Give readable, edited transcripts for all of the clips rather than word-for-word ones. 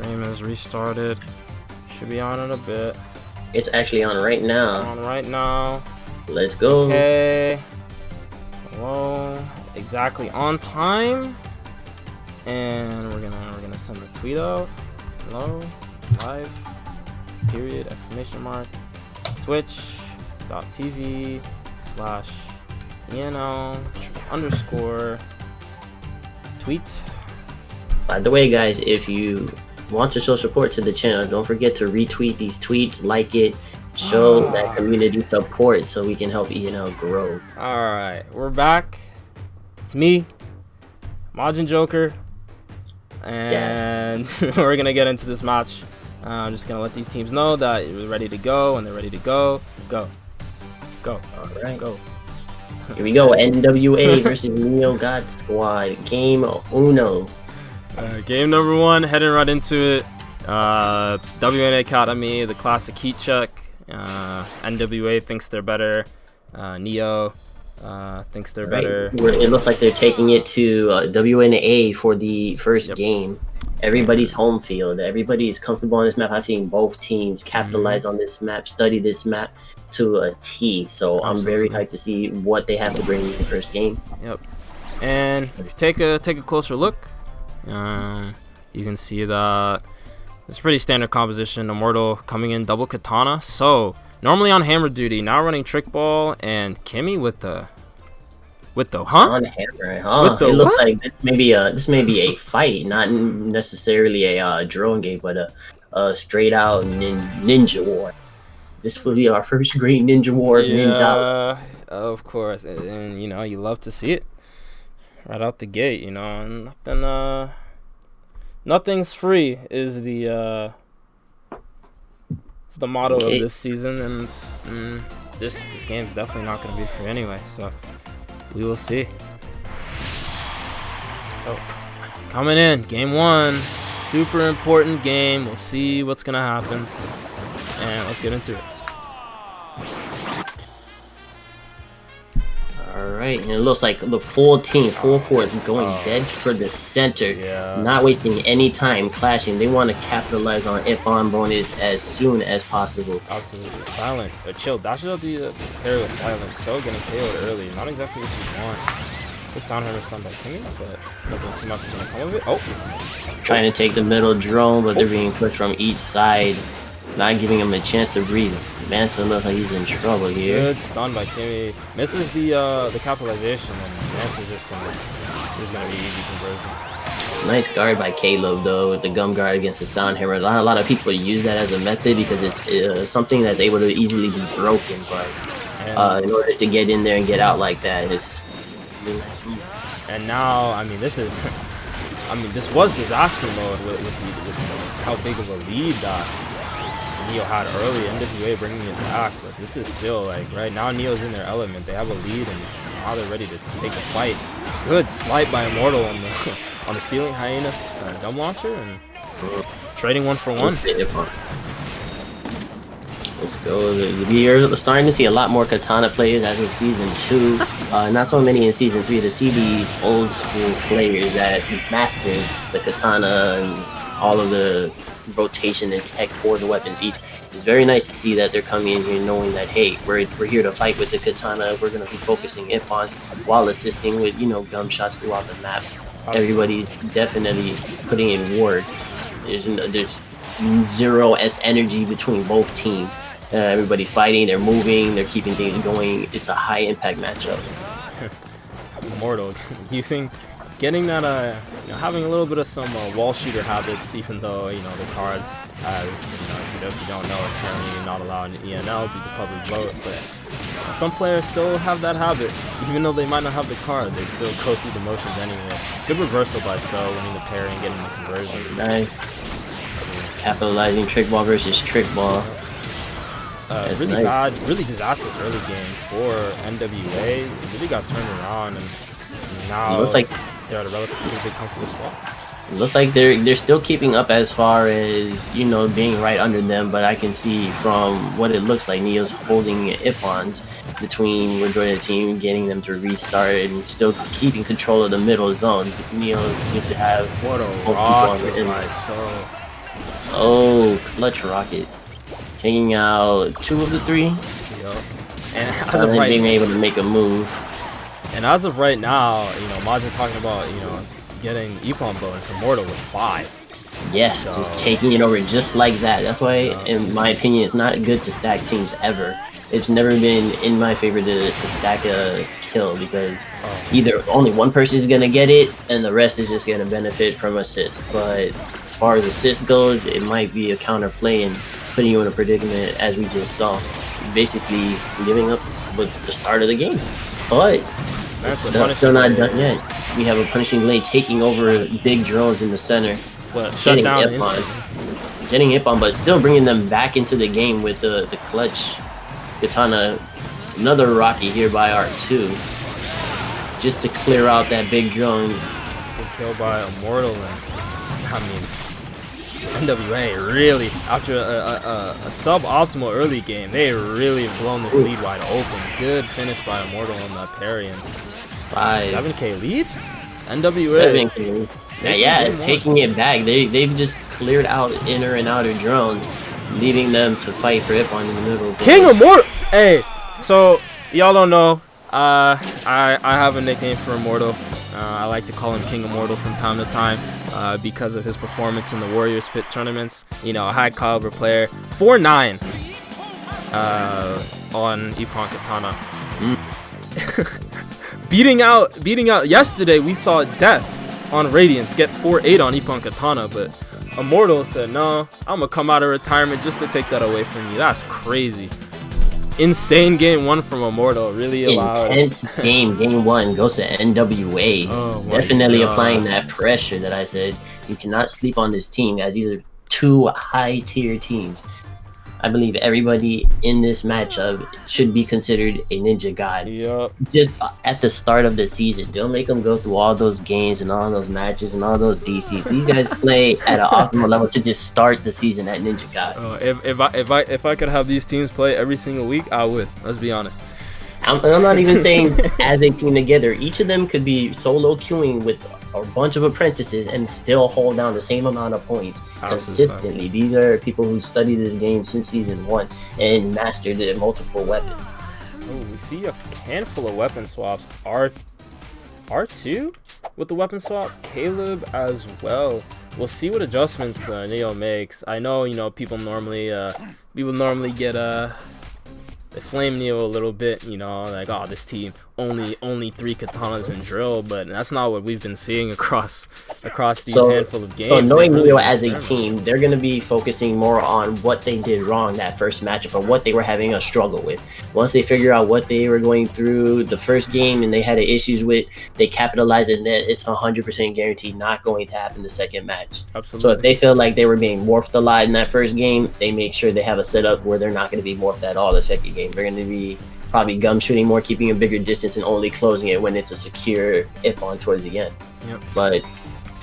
Stream is restarted. Should be on in a bit. It's actually on right now. On right now. Let's go. Okay. Hello. Exactly on time. And we're gonna send the tweet out. Hello. Live. Period. Exclamation mark. Twitch.tv/ENL_tweet. By the way, guys, if you want to show support to the channel, don't forget to retweet these tweets, like it, show that community support so we can help ENL grow. Alright, we're back. It's me, Majin Joker, and we're gonna get into this match. I'm just gonna let these teams know that we're ready to go, and they're ready to go. Go. Alright. Go. Here we go. NWA versus Neo God Squad. Game uno. Game number one, heading right into it. WNA Academy, the classic heat check. NWA thinks they're better. Neo thinks they're better. It looks like they're taking it to WNA for the first game. Everybody's home field. Everybody's comfortable on this map. I've seen both teams capitalize on this map, study this map to a T. So I'm very hyped to see what they have to bring in the first game. Yep. And if you take a closer look, you can see that it's pretty standard composition. Immortal coming in double katana. So normally on hammer duty, now running trick ball, and Kimmy with the on hammer, huh? It looks like this may be a fight, not necessarily a drone game, but a straight out ninja war. This will be our first great ninja war. Yeah, Ninjala. Of course, and you know you love to see it right out the gate. You know, nothing's free is the motto of this season, and this game's definitely not going to be free anyway. So we will see. So coming in, game one, super important game. We'll see what's gonna happen, and let's get into it. Alright, and it looks like the full team, full force, going dead for the center. Not wasting any time clashing. They want to capitalize on Ippon bonus as soon as possible. Absolutely. Silent. Chill. Dash out the pair with silent. So getting KO'd early. Not exactly what you want. Good sound hammer stun by Kimmy, but nothing too much is going to come of it. Oh! Trying to take the middle drone, but they're being pushed from each side. Not giving him a chance to breathe. Manson looks like he's in trouble here. Good stun by Kimmy. Misses the capitalization, and Manson's just gonna be easy conversion. Nice guard by Caleb though, with the gum guard against the sound hammer. A lot of people use that as a method because it's something that's able to easily be broken. But in order to get in there and get out like that, it's really nice move. And now, I mean, this was disaster mode with how big of a lead that Neo had early. NWA bringing it back, but this is still like right now Neo's in their element. They have a lead, and now they're ready to take a fight. Good slight by Immortal on the stealing hyena gum launcher, and trading one for one. Let's go. We're starting to see a lot more katana players as of season 2. Not so many in season 3 to see these old school players that mastered the katana and all of the rotation and tech for the weapons each. It's very nice to see that they're coming in here knowing that, hey, we're here to fight with the katana. We're going to be focusing Ippon while assisting with, gum shots throughout the map. Everybody's definitely putting in work. There's zero energy between both teams. Everybody's fighting, they're moving, they're keeping things going. It's a high impact matchup. Immortal getting that having a little bit of some wall shooter habits, even though the card has if you don't know, it's currently not allowed in ENL due to public vote, but some players still have that habit. Even though they might not have the card, they still go through the motions anyway. Good reversal by So, winning the parry and getting the conversion. Nice. Capitalizing trick ball versus trick ball. Really nice. Bad, really disastrous early game for NWA. It really got turned around, and now looks like they're at a relatively comfortable spot. It looks like they're still keeping up as far as being right under them, but I can see from what it looks like Neo's holding Ippons between majority of the team, getting them to restart and still keeping control of the middle zones. Neo needs to have what a rocket by So. Oh, clutch rocket. Taking out 2 of the 3. Yup. And as of Finally right, being able to make a move. and as of right now, you know, Majin talking about, you know, getting Ippon bonus Immortal with 5. Yes, So, just taking it over just like that. That's why, in my opinion, it's not good to stack teams ever. It's never been in my favor to stack a kill because either only one person is going to get it and the rest is just going to benefit from assist. But as far as assist goes, it might be a counterplay and putting you in a predicament as we just saw. Basically giving up with the start of the game. But that's still not done yet. We have a punishing blade taking over big drones in the center. But shut down Getting Ippon, but still bringing them back into the game with the clutch katana. Another Rocky here by R2, just to clear out that big drone. Good kill by Immortal, and I mean, NWA really, after a suboptimal early game, they really blown this lead wide open. Good finish by Immortal on that parry, and 7K lead. NWA. 7K lead. Yeah, taking it back. They've just cleared out inner and outer drones, leaving them to fight for Ippon in the middle. King Immortal. Hey, so y'all don't know. I have a nickname for Immortal. I like to call him King Immortal from time to time because of his performance in the Warriors Pit tournaments. You know, a high caliber player. 4-9 on Ippon Katana. beating out yesterday. We saw Death on Radiance get 4-8 on Ippon Katana, but Immortal said, no, I'm gonna come out of retirement just to take that away from you. That's crazy. Insane game 1 from Immortal. Really allowed. Intense game 1 goes to NWA. Oh, definitely applying that pressure that I said. You cannot sleep on this team, guys. These are 2 high-tier teams. I believe everybody in this matchup should be considered a ninja god. Yep. Just at the start of the season, don't make them go through all those games and all those matches and all those DCs. These guys play at an optimal level to just start the season at ninja god. If I could have these teams play every single week, I would. Let's be honest. I'm not even saying as a team together. Each of them could be solo queuing with a bunch of apprentices and still hold down the same amount of points consistently. These are people who studied this game since season 1 and mastered it multiple weapons. Oh, we see a handful of weapon swaps. R2 with the weapon swap, Caleb as well. We'll see what adjustments Neo makes. I know, you know, people normally get they flame Neo a little bit, you know, like, oh, this team only 3 katanas in drill, but that's not what we've been seeing across these handful of games. So knowing Neo as a team, they're going to be focusing more on what they did wrong that first matchup or what they were having a struggle with. Once they figure out what they were going through the first game and they had issues with, they capitalize and then it's 100% guaranteed not going to happen the second match. Absolutely. So if they feel like they were being morphed a lot in that first game, they make sure they have a setup where they're not going to be morphed at all the second game. They're going to be probably gum shooting more, keeping a bigger distance and only closing it when it's a secure Ippon towards the end. Yep. But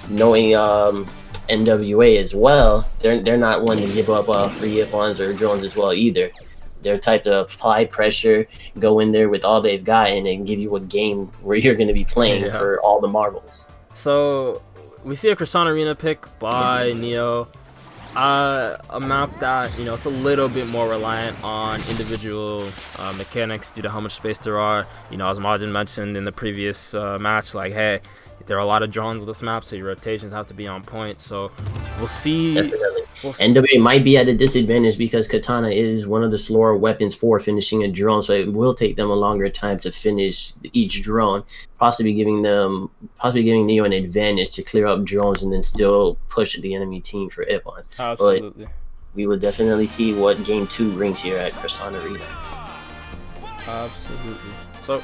knowing NWA as well, they're not one to give up free Ippons or drones as well either. They're type to apply pressure, go in there with all they've got, and then give you a game where you're going to be playing for all the marbles. So we see a Crescent Arena pick by Neo. A map that, you know, it's a little bit more reliant on individual mechanics due to how much space there are. You know, as Majin mentioned in the previous match, like, hey, there are a lot of drones on this map, so your rotations have to be on point. So we'll see. Definitely. NWA might be at a disadvantage because katana is one of the slower weapons for finishing a drone, so it will take them a longer time to finish each drone, possibly giving Neo an advantage to clear up drones and then still push the enemy team for Ippon. Absolutely. But we will definitely see what game 2 brings here at Crescent Arena. Absolutely. So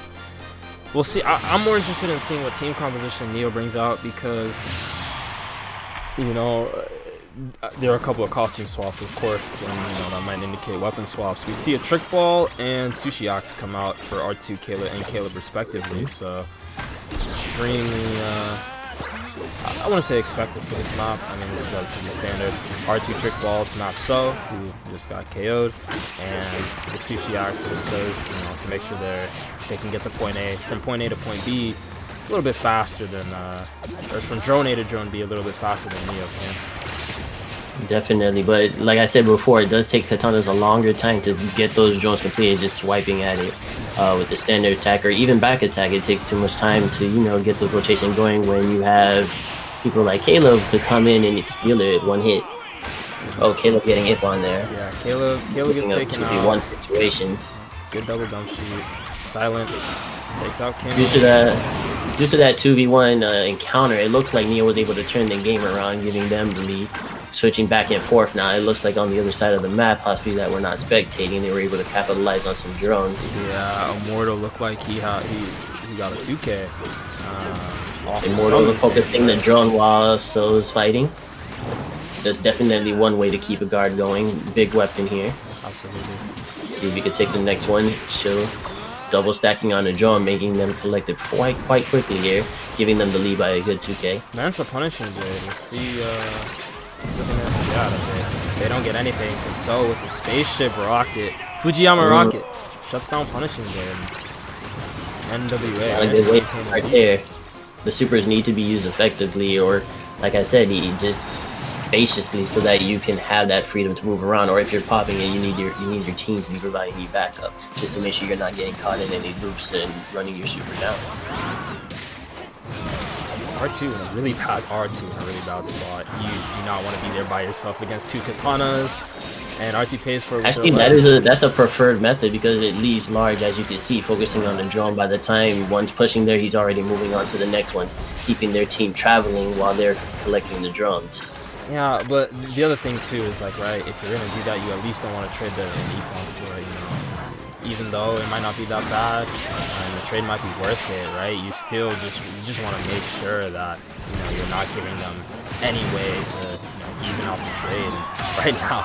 we'll see. I'm more interested in seeing what team composition Neo brings out because, you know, there are a couple of costume swaps, of course, and, you know, that might indicate weapon swaps. We see a Trick Ball and Sushi Axe come out for R2 Caleb respectively, so extremely, I want to say expected for this map. I mean, this is relatively standard. R2 Trick Ball to not so, who just got KO'd, and the Sushi Axe just goes, you know, to make sure they can get the point A, from point A to point B, a little bit faster than, or from drone A to drone B, a little bit faster than Neo can. Definitely, but like I said before, it does take katanas a longer time to get those drones completed. Just swiping at it with the standard attack or even back attack, it takes too much time to get the rotation going when you have people like Caleb to come in and steal it one hit. Oh, Caleb getting hit on there. Yeah, Caleb gets taken out. 2v1 situations. Good double dump shoot. Silent takes out Kim. Due to that 2v1 encounter, it looks like Neo was able to turn the game around, giving them the lead. Switching back and forth now, it looks like on the other side of the map, possibly that we're not spectating, they were able to capitalize on some drones. Yeah, Immortal looked like he got a 2K. Immortal focusing the drone while So's fighting. That's definitely one way to keep a guard going. Big weapon here. Absolutely. See if we can take the next one. Chill. Double stacking on the drone, making them collect it quite quickly here, giving them the lead by a good 2K. Man's a punishing blade. Let's see what they're gonna get out of it. They don't get anything. So with the spaceship rocket, Fujiyama rocket shuts down punishing blade. NWA. A good way right there. The supers need to be used effectively, or like I said, just spaciously, so that you can have that freedom to move around. Or if you're popping it, you need your team to be providing you backup, just to make sure you're not getting caught in any loops and running your super down. R2 in a really bad spot. You do not want to be there by yourself against two katanas, and R2 pays for it. Actually, that's a preferred method because it leaves large, as you can see, focusing on the drone. By the time one's pushing there, he's already moving on to the next one, keeping their team traveling while they're collecting the drones. Yeah, but the other thing too is like, right, if you're gonna do that, you at least don't want to trade the econs for it, even though it might not be that bad and the trade might be worth it, right? You still just want to make sure that you're not giving them any way to even out the trade. And right now,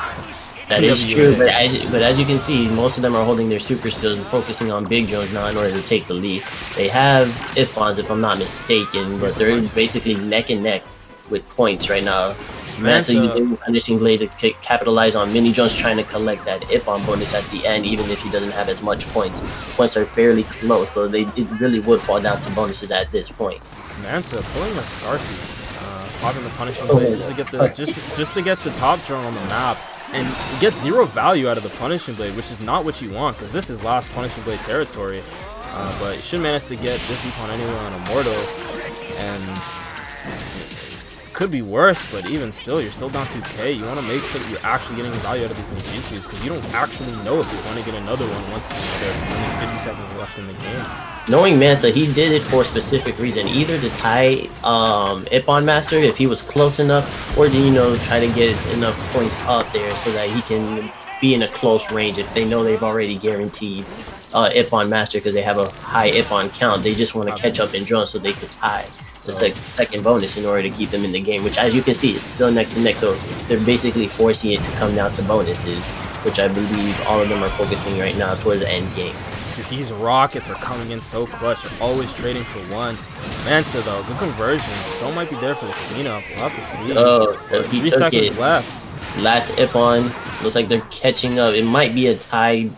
that is true, but as you can see, most of them are holding their super stills and focusing on big drones now in order to take the lead. They have Ifons, if I'm not mistaken, but they're basically neck and neck with points right now. Massa using Punishing Blade to capitalize on mini drones, trying to collect that Ipon bonus at the end, even if he doesn't have as much points. Points are fairly close, so it really would fall down to bonuses at this point. Mansa pulling the Starfy, popping the Punishing Blade just to get the top drone on the map, and get 0 value out of the Punishing Blade, which is not what you want, because this is last Punishing Blade territory. But you should manage to get this Epon anyway on Immortal, and could be worse, but even still, you're still down 2K. You want to make sure that you're actually getting value out of these ninjutsus, because you don't actually know if you're going to get another one once there's only 50 seconds left in the game. Knowing Mansa, he did it for a specific reason, either to tie Ipon Master if he was close enough, or to try to get enough points up there so that he can be in a close range. If they know they've already guaranteed Ipon Master because they have a high Ipon count, they just want to catch up in drones so they could tie the second bonus in order to keep them in the game, which, as you can see, it's still neck to neck, so they're basically forcing it to come down to bonuses, which I believe all of them are focusing right now towards the end game. These rockets are coming in so clutch. They're always trading for one. Mansa, though, good conversion. So might be there for the cleanup. We'll have to see. Oh, he 3 took seconds it. left. Last Ipon. Looks like they're catching up. It might be a tie.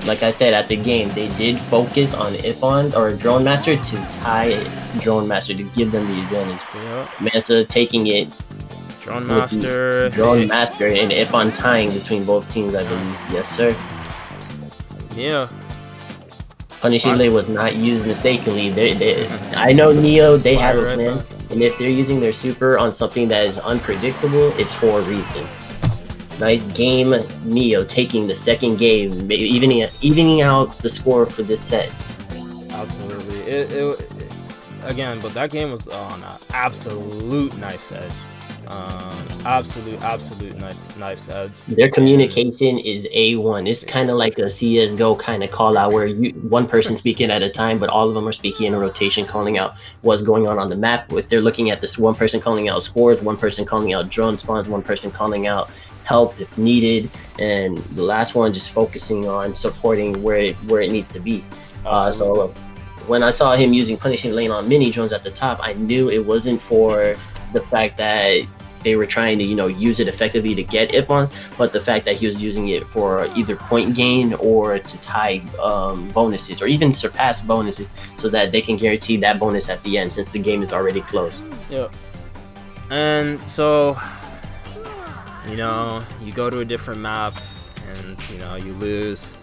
Like I said, at the game, they did focus on Ipon or Drone Master to tie Drone Master to give them the advantage. Yep. Mansa taking it. Drone Master. Drone Master and Ipon tying between both teams, I believe. Yes, sir. Yeah. Punishing Blade was not used mistakenly. I know Neo, they have a plan, and if they're using their super on something that is unpredictable, it's for a reason. Nice game, Neo taking the second game, evening out the score for this set. Absolutely. It again, but that game was on an absolute knife's edge. Absolute knife's edge. Their communication is A1. It's kind of like a CSGO kind of call out where one person speaking at a time, but all of them are speaking in a rotation, calling out what's going on the map. If they're looking at this, one person calling out scores, one person calling out drone spawns, one person calling out help if needed, and the last one just focusing on supporting where it needs to be. So when I saw him using Punishing Lane on mini drones at the top, I knew it wasn't for the fact that they were trying to use it effectively to get Ipon, but the fact that he was using it for either point gain or to tie bonuses or even surpass bonuses so that they can guarantee that bonus at the end since the game is already close. Yeah. And so you know, you go to a different map and, you know, you lose.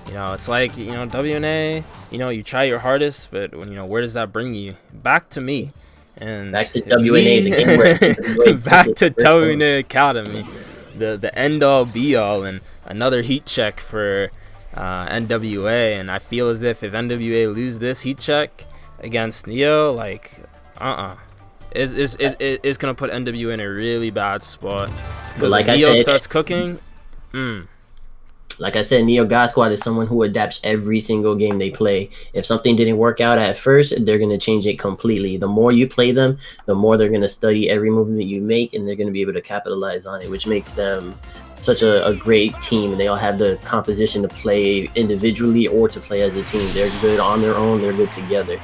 You know, it's like, you know, WNA, you know, you try your hardest, but when, you know, where does that bring you? Back to me. And Back to WNA, the game where NWA back took to its first one. WNA Academy, the end all be all, and another heat check for NWA. And I feel as if NWA lose this heat check against Neo, like, it's gonna put NWA in a really bad spot. Because Like if I Neo said, starts cooking, Like I said, Neo God Squad is someone who adapts every single game they play. If something didn't work out at first, they're going to change it completely. The more you play them, the more they're going to study every movement you make, and they're going to be able to capitalize on it, which makes them such a great team. And they all have the composition to play individually or to play as a team. They're good on their own. They're good together.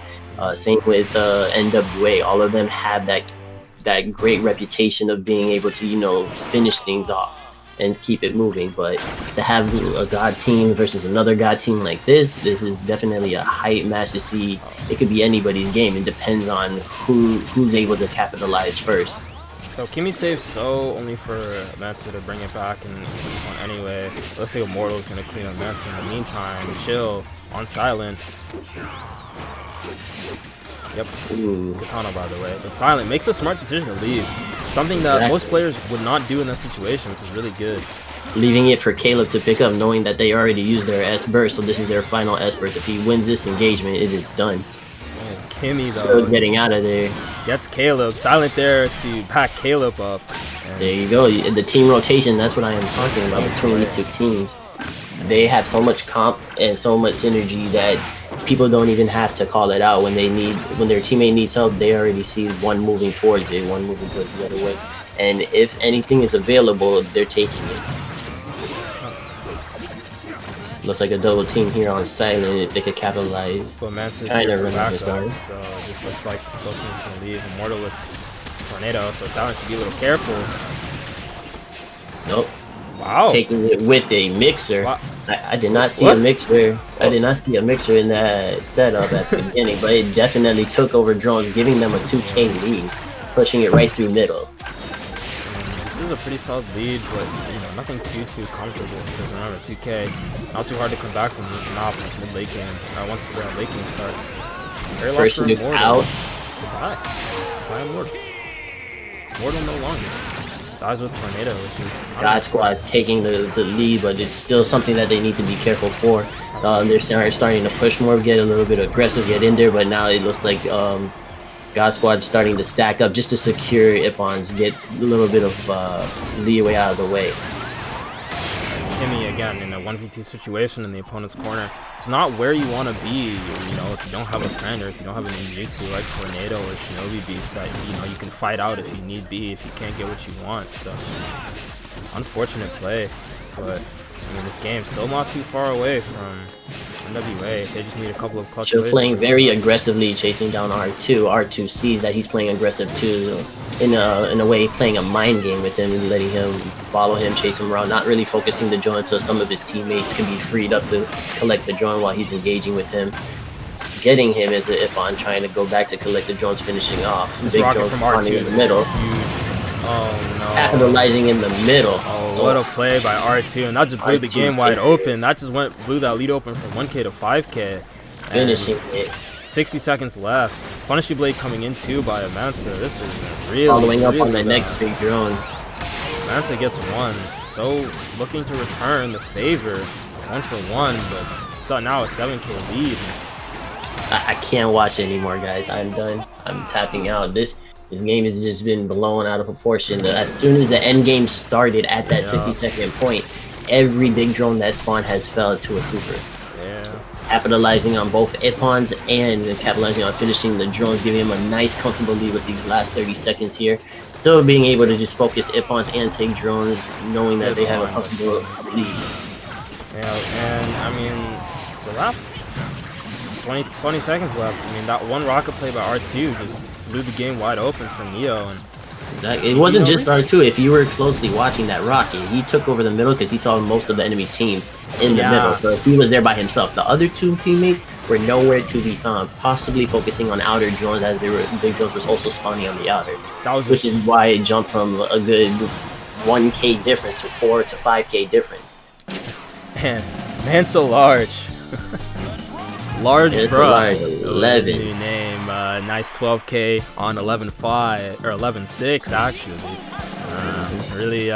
Same with NWA. All of them have that great reputation of being able to, you know, finish things off and keep it moving. But to have a God team versus another God team like this is definitely a hype match to see. It could be anybody's game. It depends on who's able to capitalize first. So Kimmy saves so only for Matsu to bring it back and anyway. Looks like Immortal's gonna clean up Matsu in the meantime. Chill on silent. Yep. Ooh. Katana, by the way. But Silent makes a smart decision to leave. Something that most players would not do in that situation, which is really good. Leaving it for Caleb to pick up, knowing that they already used their S burst, so this is their final S burst. If he wins this engagement, it is done. Oh, Kimmy, though. Still getting out of there. Gets Caleb. Silent there to pack Caleb up. There you go. The team rotation, that's what I am talking about between these two teams. They have so much comp and so much synergy that people don't even have to call it out. When their teammate needs help, they already see one moving towards it, one moving towards the other way. And if anything is available, they're taking it. Looks like a double team here on Silent. If they could capitalize, But Mantis kind here of for run this backup, guard. so it just looks like both teams can leave. Immortal with Tornado, so Silent should be a little careful. Nope. Wow. Taking it with a mixer. Wow. I did not see What? a mixer. I did not see a mixer in that setup at the beginning, but it definitely took over drones, giving them a 2K lead, pushing it right through middle. This is a pretty solid lead, but you know, nothing too comfortable because remember 2K, not too hard to come back from this map once mid late game. Once the late game starts. Very lost First for move Immortal. out. Goodbye. Goodbye, Immortal. Immortal no longer. Dies with Tornado, which is God Squad taking the lead, but it's still something that they need to be careful for. They're starting to push more, get a little bit aggressive, get in there, but now it looks like God Squad's starting to stack up just to secure Ippons, get a little bit of leeway out of the way. Kimmy again in a 1v2 situation in the opponent's corner. It's not where you want to be, you know, if you don't have a friend or if you don't have a ninjutsu like Tornado or Shinobi Beast that, you know, you can fight out if you need be, if you can't get what you want. So, unfortunate play, but I mean, this game's still not too far away from NWA. They just need a couple of clutch Still plays. playing very aggressively, chasing down R2. R2 sees that he's playing aggressive too, in a way playing a mind game with him and letting him follow him, chase him around, not really focusing the drone until some of his teammates can be freed up to collect the drone while he's engaging with him. Getting him into Ippon, trying to go back to collect the drones, finishing off. This Big rocket drone from spawning R2. in the middle. Oh no. Capitalizing in the middle. Oh, what a play by R2, and that just blew the game wide open. That just blew that lead open from 1K to 5K. Finishing it. 60 seconds left. Punishy Blade coming in too by Mansa. This is really Following up on the bad. next big drone. Mansa gets one. So looking to return the favor. 1 for 1, but so now a 7K lead. I can't watch anymore, guys. I'm done. I'm tapping out. This game has just been blown out of proportion. As soon as the end game started at that 60-second point, every big drone that spawned has fell to a super. Yeah. Capitalizing on both Ippons and capitalizing on finishing the drones, giving him a nice comfortable lead with these last 30 seconds here. Still being able to just focus Ippons and take drones, knowing that they have a comfortable lead. Yeah, and I mean, it's a wrap. 20 seconds left. I mean, that one rocket play by R2 just blew the game wide open for Neo. And It wasn't just R2. If you were closely watching that rocket, he took over the middle because he saw most of the enemy team in the middle. So he was there by himself. The other two teammates were nowhere to be found, possibly focusing on outer drones as big drones was also spawning on the outer. Which is why it jumped from a good 1K difference to 4 to 5K difference. Man so large. Large, bro. Large 11. New name. Nice 12K on 11.5 or 11.6 actually. Really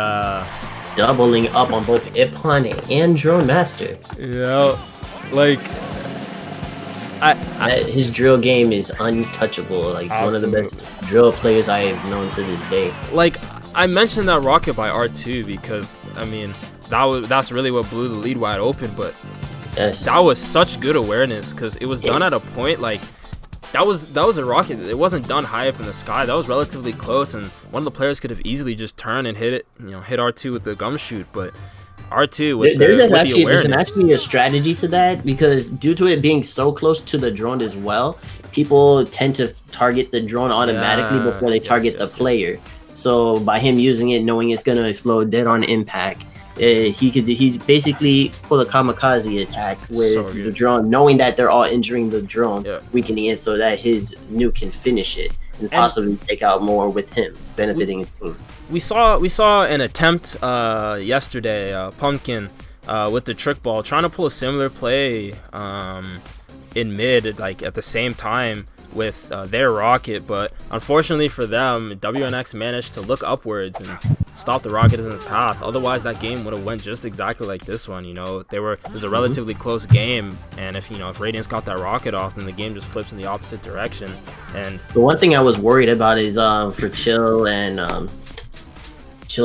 doubling up on both Ippon and Drone Master. Yeah, like his drill game is untouchable. Like absolutely. One of the best drill players I have known to this day. Like I mentioned that rocket by R2 because I mean that's really what blew the lead wide open, but yes, that was such good awareness because it was done at a point like that was a rocket. It wasn't done high up in the sky. That was relatively close, and one of the players could have easily just turned and hit it. Hit R2 with the gum shoot, but R2 with there's the actually awareness. a strategy to that because due to it being so close to the drone as well, people tend to target the drone automatically before they target the player. So by him using it, knowing it's gonna explode dead on impact, he's basically pull a kamikaze attack with the drone, knowing that they're all injuring the drone, weakening it so that his nuke can finish it and possibly take out more with him, benefiting his team. We saw an attempt yesterday, Pumpkin with the trick ball, trying to pull a similar play in mid, like at the same time with their rocket, but unfortunately for them, WNX managed to look upwards and stop the rocket in its path. Otherwise, that game would have went just exactly like this one. It was a relatively close game, and if Radiance got that rocket off, then the game just flips in the opposite direction. And the one thing I was worried about is for Chill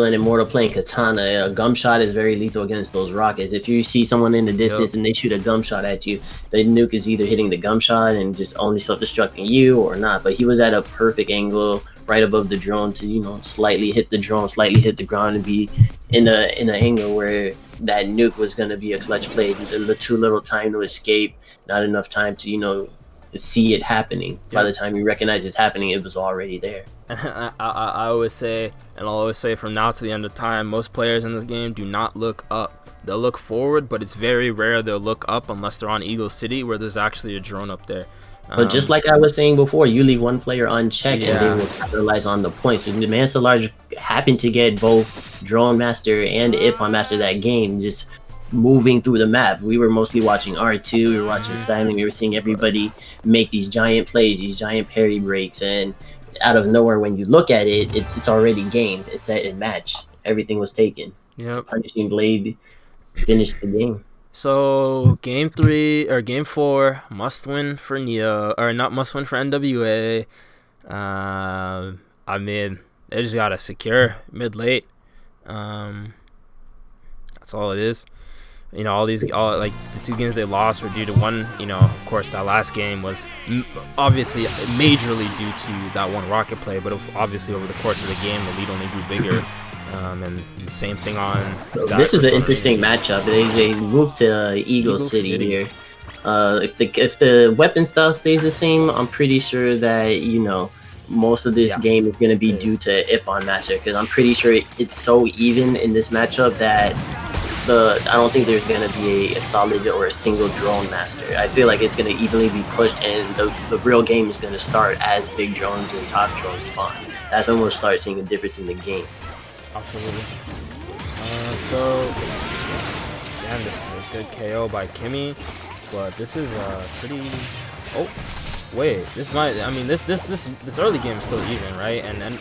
and Immortal playing Katana, a gum shot is very lethal against those rockets. If you see someone in the distance and they shoot a gum shot at you, the nuke is either hitting the gum shot and just only self-destructing you or not. But he was at a perfect angle right above the drone to slightly hit the drone, slightly hit the ground, and be in an angle where that nuke was going to be a clutch play. Too little time to escape, not enough time to see it happening. By the time you recognize it's happening, it was already there. I always say, and I'll always say from now to the end of time, most players in this game do not look up. They'll look forward, but it's very rare they'll look up unless they're on Eagle City where there's actually a drone up there. But just like I was saying before, you leave one player unchecked and they will capitalize on the points. And Mansa Large happened to get both Drone Master and Ippon Master that game, just moving through the map. We were mostly watching R2, we were watching Simon, we were seeing everybody make these giant plays, these giant parry breaks, and out of nowhere, when you look at it, it's already game. It's set and match. Everything was taken. Yep. Punishing Blade finished the game. So game 4 must win for Neo, or not must win for NWA. I mean, they just gotta secure mid late. That's all it is. All like the 2 games they lost were due to one. Of course, that last game was obviously majorly due to that one rocket play, but obviously over the course of the game, the lead only grew bigger. And the same thing on. This is an interesting matchup. They moved to Eagle City here. If the weapon style stays the same, I'm pretty sure that most of this game is going to be due to Ippon Master, because I'm pretty sure it's so even in this matchup that I don't think there's going to be a solid or a single drone master. I feel like it's going to evenly be pushed, and the real game is going to start as big drones and top drones spawn. That's when we'll start seeing a difference in the game. Absolutely. So, damn, this is a good KO by Kimmy, but this is pretty. Oh, wait, this might. I mean, this early game is still even, right? And then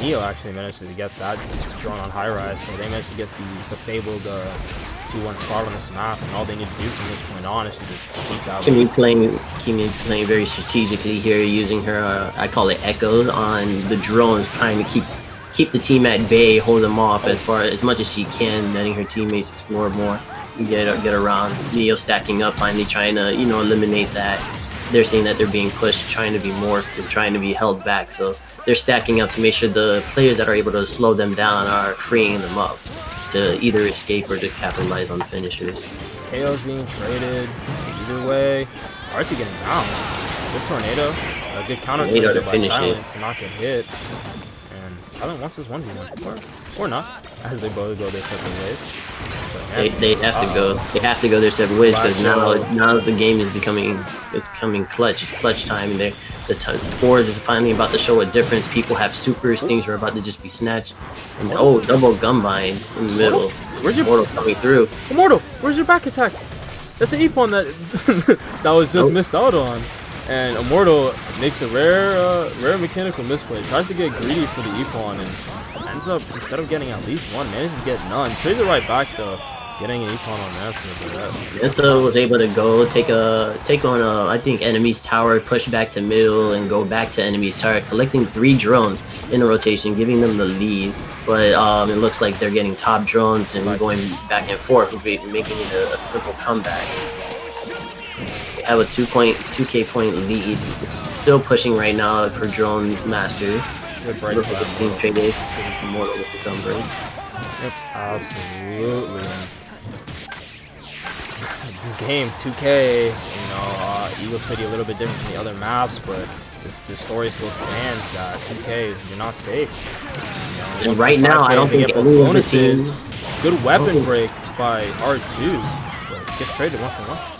Neo actually managed to get that drone on high rise, so they managed to get the fabled 2-1 spot on this map, and all they need to do from this point on is to just keep that. Kimmy playing very strategically here, using her I call it echoes on the drones, trying to keep the team at bay, hold them off as much as she can, letting her teammates explore more, get around. Neo stacking up, finally trying to eliminate that. They're seeing that they're being pushed, trying to be morphed and trying to be held back, so they're stacking up to make sure the players that are able to slow them down are freeing them up to either escape or to capitalize on finishers. KO's being traded either way. R2 getting down. Good tornado. A good counter tornado by Silent to not get hit. And Silent wants his 1v1. Or not, as they both go their separate ways. They have to go. They have to go their separate ways because Gotcha. now the game is becoming clutch. It's clutch time, and the scores is finally about to show a difference. People have supers. Things are about to just be snatched. And double gun bind in the middle. Where's your Immortal coming through? Immortal? Where's your back attack? That's an E-pawn that that was just missed out on. And Immortal makes the rare mechanical misplay. Tries to get greedy for the E-pawn and ends up, instead of getting at least one, manages to get none. Trades it right back though. Getting an E-pawn on that. Mensa was able to go take on I think enemy's tower, push back to middle, and go back to enemy's tower, collecting 3 drones in a rotation, giving them the lead. But it looks like they're getting top drones and going back and forth, making it a simple comeback. They have a 2K point lead. Still pushing right now for drone master. Good break. Looks like a team trade is Immortal with the gun break. Yep, absolutely. This game, 2K, Eagle City a little bit different from the other maps, but the story still stands that 2K, you're not safe. And right now, I don't think any of the teams. Good weapon break by R2, but gets traded 1-for-1.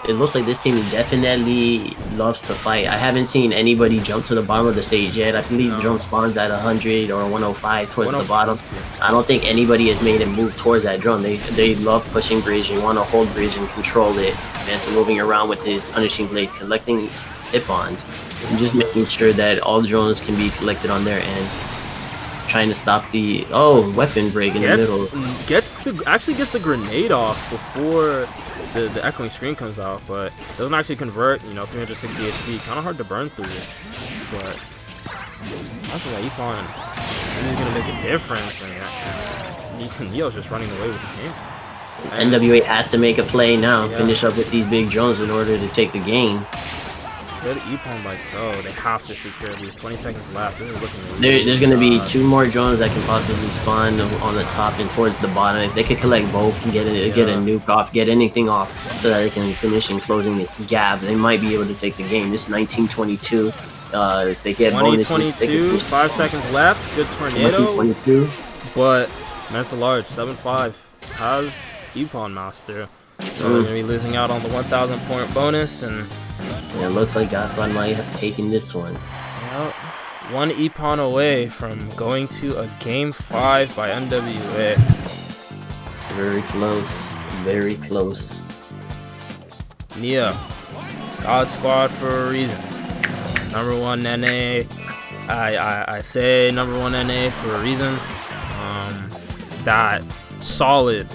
It looks like this team definitely loves to fight. I haven't seen anybody jump to the bottom of the stage yet. I believe drone spawns at 100 or 105 towards the bottom. I don't think anybody has made a move towards that drone. They love pushing bridge. They want to hold bridge and control it. And so moving around with his punishing blade, collecting hit-ons, and just making sure that all the drones can be collected on their end. Trying to stop the weapon break in the middle. Actually gets the grenade off before the echoing screen comes out, but doesn't actually convert. 360 HP, kind of hard to burn through. But I think that E-pawn is gonna make a difference. And Neo's just running away with the game. NWA has to make a play now, finish up with these big drones in order to take the game. Good E-pawn by So. They have to secure these. 20 seconds left. This is looking really There's going to be 2 more drones that can possibly spawn on the top and towards the bottom. If they could collect both and get a nuke off, get anything off, so that they can finish in closing this gap, they might be able to take the game. This is 1922. If they get bonuses, 2022, 5 seconds left. Good tornado. 1922. But Mensa Large, 7-5, has E-pawn master. So they're going to be losing out on the 1,000 point bonus. And it looks like Gaspard might have taken this one. Yep. 1 E-pawn away from going to a Game 5 by NWA. Very close. Very close. Nia. God Squad for a reason. #1 NA. I say #1 NA for a reason. That solid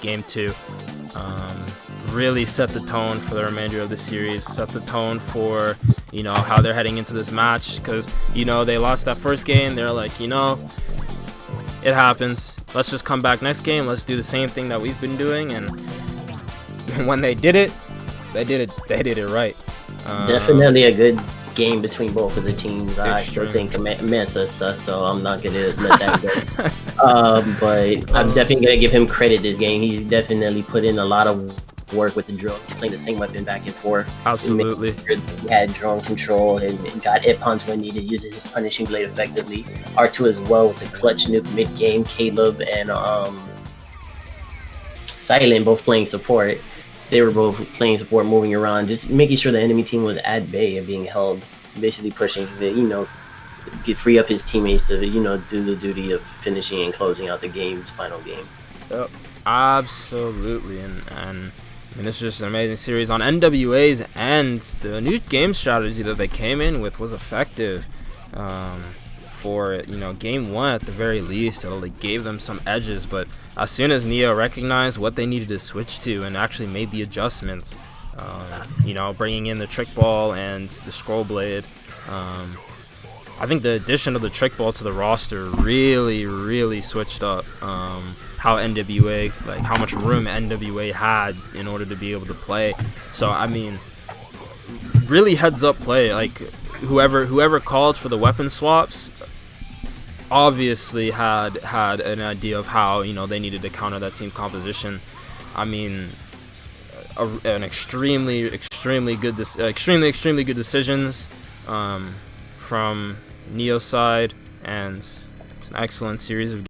Game 2. Really set the tone for the remainder of the series, set the tone for, how they're heading into this match, because, they lost that first game. They're like, it happens. Let's just come back next game. Let's do the same thing that we've been doing. And when they did it right. Definitely a good game between both of the teams. I still think Mensa's sus, so I'm not going to let that go. But I'm definitely going to give him credit this game. He's definitely put in a lot of work with the drone, playing the same weapon back and forth. Absolutely. He had drone control and got hit-ons when needed, using his punishing blade effectively. R2 as well with the clutch nuke mid-game. Caleb and Silent both playing support. They were both playing support, moving around, just making sure the enemy team was at bay and being held, basically pushing the, free up his teammates to, do the duty of finishing and closing out the game's final game. Yep. Absolutely. And this is just an amazing series on NWA's end. The new game strategy that they came in with was effective for game 1 at the very least. It gave them some edges, but as soon as Neo recognized what they needed to switch to and actually made the adjustments, bringing in the trick ball and the scroll blade, I think the addition of the trick ball to the roster really switched up how NWA, how much room NWA had in order to be able to play. So really heads up play. Whoever called for the weapon swaps obviously had an idea of how they needed to counter that team composition. An extremely good decisions from Neo's side, and it's an excellent series of